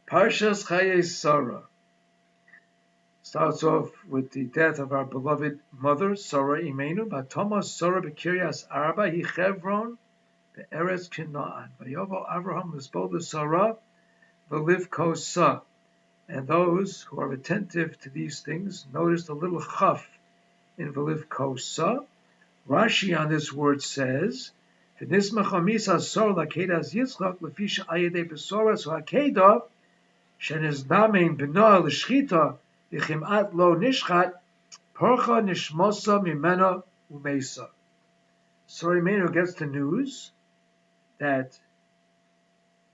Parshas Chayai Sara starts off with the death of our beloved mother, Sara Imenu. Batoma Sara b'Kiryas Arba hi Chevron be'Eretz Canaan. Vayovo Avraham l'sbol Sara v'liv kosa. And those who are attentive to these things notice the little chaf in v'liv kosa. Rashi on this word says, "V'nismach hamisa Sara lakedas Yitzchak lefisha ayedei besoras ha'akeda." Sheniznamein b'noah l'shchita v'chim'at lo nishchat porcha nishmosa mimena umesa. Sara Imenu gets the news that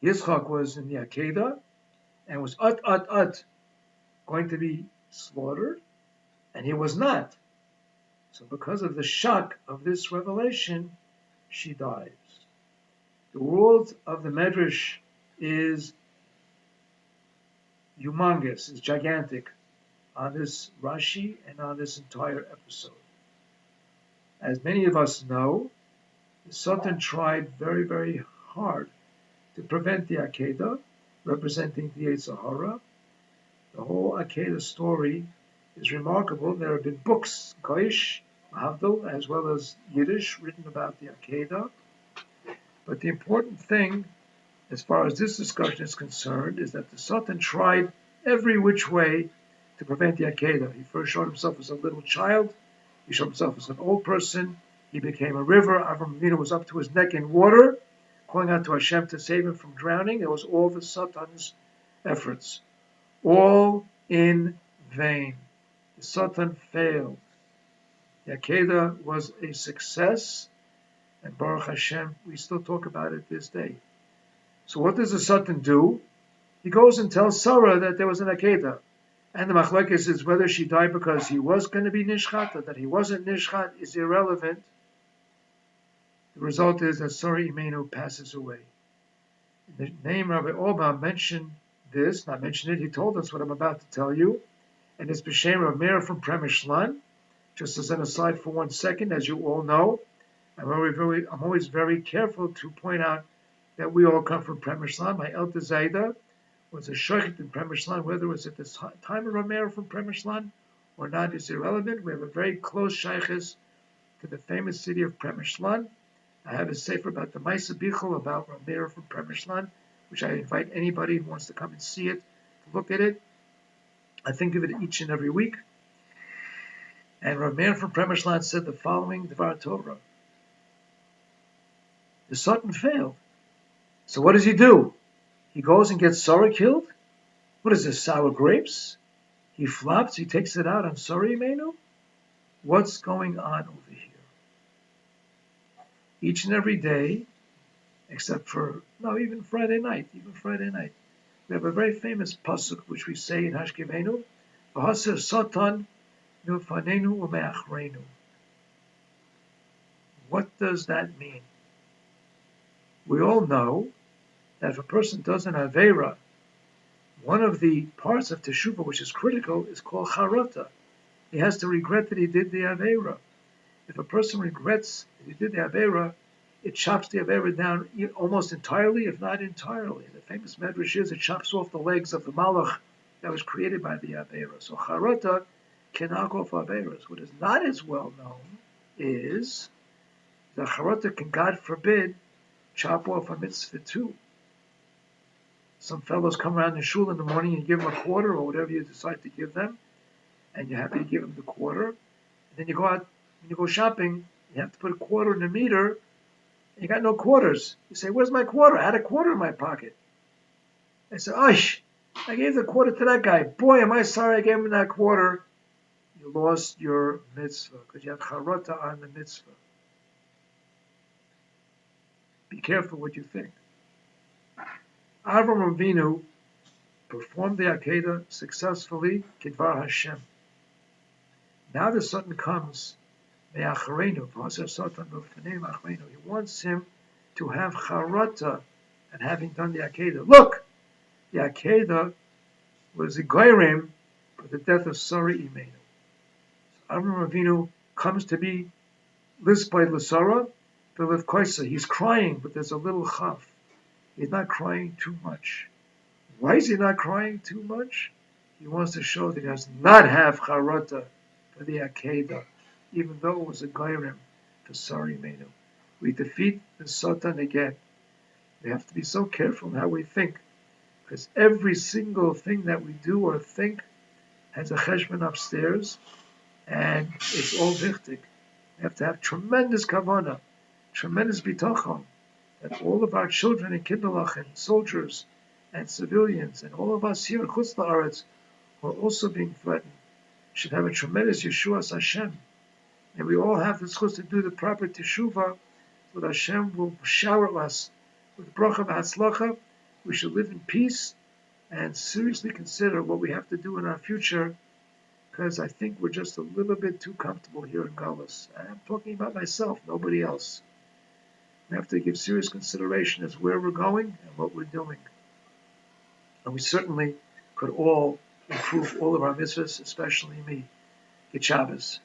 Yitzchak was in the Akedah and was going to be slaughtered, and he was not. So because of the shock of this revelation, she dies. The world of the Medrash is humongous, is gigantic on this Rashi and on this entire episode. As many of us know, the Satan tried very, very hard to prevent the Akedah, representing the Yetzer Hara. The whole Akedah story is remarkable. There have been books, Goish, Mahavdil, as well as Yiddish, written about the Akedah. But the important thing, as far as this discussion is concerned, is that the Satan tried every which way to prevent the Akedah. He first showed himself as a little child. He showed himself as an old person. He became a river. Avraham Avinu was up to his neck in water, calling out to Hashem to save him from drowning. It was all the Satan's efforts, all in vain. The Satan failed. The Akedah was a success, and Baruch Hashem, we still talk about it this day. So what does the Satan do? He goes and tells Sarah that there was an Akedah. And the machlokes is whether she died because he was going to be nishchat or that he wasn't nishchat is irrelevant. The result is that Sara Imenu passes away. The name Rabbi Oba mentioned this, not mentioned it, he told us what I'm about to tell you. And it's B'Shem Rav Meir from Premishlan. Just as an aside for 1 second, as you all know, I'm always very careful to point out that we all come from Premishlan. My Elder Zayda was a shochet in Premishlan, whether it was at the time of Rav Meir from Premishlan or not is irrelevant. We have a very close shayches to the famous city of Premishlan. I have a sefer about the Maisa Bichel about Rav Meir from Premishlan, which I invite anybody who wants to come and see it to look at it. I think of it each and every week. And Rav Meir from Premishlan said the following Dvar Torah. The Satan failed. So what does he do? He goes and gets Sara killed? What is this, sour grapes? He flops, he takes it out on Sara Imenu? What's going on over here? Each and every day, except for, even Friday night, we have a very famous pasuk which we say in Hashkivenu, V'haser Satan milfanenu u'me'achrenu. What does that mean? We all know that if a person does an Aveira, one of the parts of Teshuvah which is critical is called Charata. He has to regret that he did the Aveira. If a person regrets that he did the Aveira, it chops the Aveira down almost entirely, if not entirely. The famous Medrash is it chops off the legs of the Malach that was created by the Aveira. So Charata can knock off Aveiras. What is not as well known is that Charata can, God forbid, chop off a mitzvah too. Some fellows come around the shul in the morning and give them a quarter or whatever you decide to give them, and you're happy to give them the quarter. And then you go out, when you go shopping, you have to put a quarter in the meter, and you got no quarters. You say, where's my quarter? I had a quarter in my pocket. They say, Osh, I gave the quarter to that guy. Boy, am I sorry I gave him that quarter. You lost your mitzvah, because you have charata on the mitzvah. Be careful what you think. Avraham Avinu performed the Akedah successfully, Kidvar Hashem. Now the Satan comes, Me'acharenu, V'haser Satan Milfanenu Acharenu. He wants him to have charata and having done the Akedah. Look, the Akedah was a goyim for the death of Sara Imenu. So Avraham Avinu comes to be Lisbay L'Sara, V'lev Koisa. He's crying, but there's a little chaf. He's not crying too much. Why is he not crying too much? He wants to show that he does not have charata for the Akedah, even though it was a gairim for Sara Imenu. We defeat the Satan again. We have to be so careful in how we think, because every single thing that we do or think has a cheshbon upstairs, and it's all wichtig. We have to have tremendous kavanah, tremendous bitachon, that all of our children and kinderlach and soldiers and civilians and all of us here in Chutz La'aretz who are also being threatened should have a tremendous Yeshuas Hashem. And we all have the chutz to do the proper teshuvah, so that Hashem will shower us with bracha v'hatzlacha. We should live in peace and seriously consider what we have to do in our future, because I think we're just a little bit too comfortable here in Galus. I'm talking about myself, nobody else. We have to give serious consideration as where we're going and what we're doing. And we certainly could all improve all of our mitzvahs, especially me. Get Shabbos.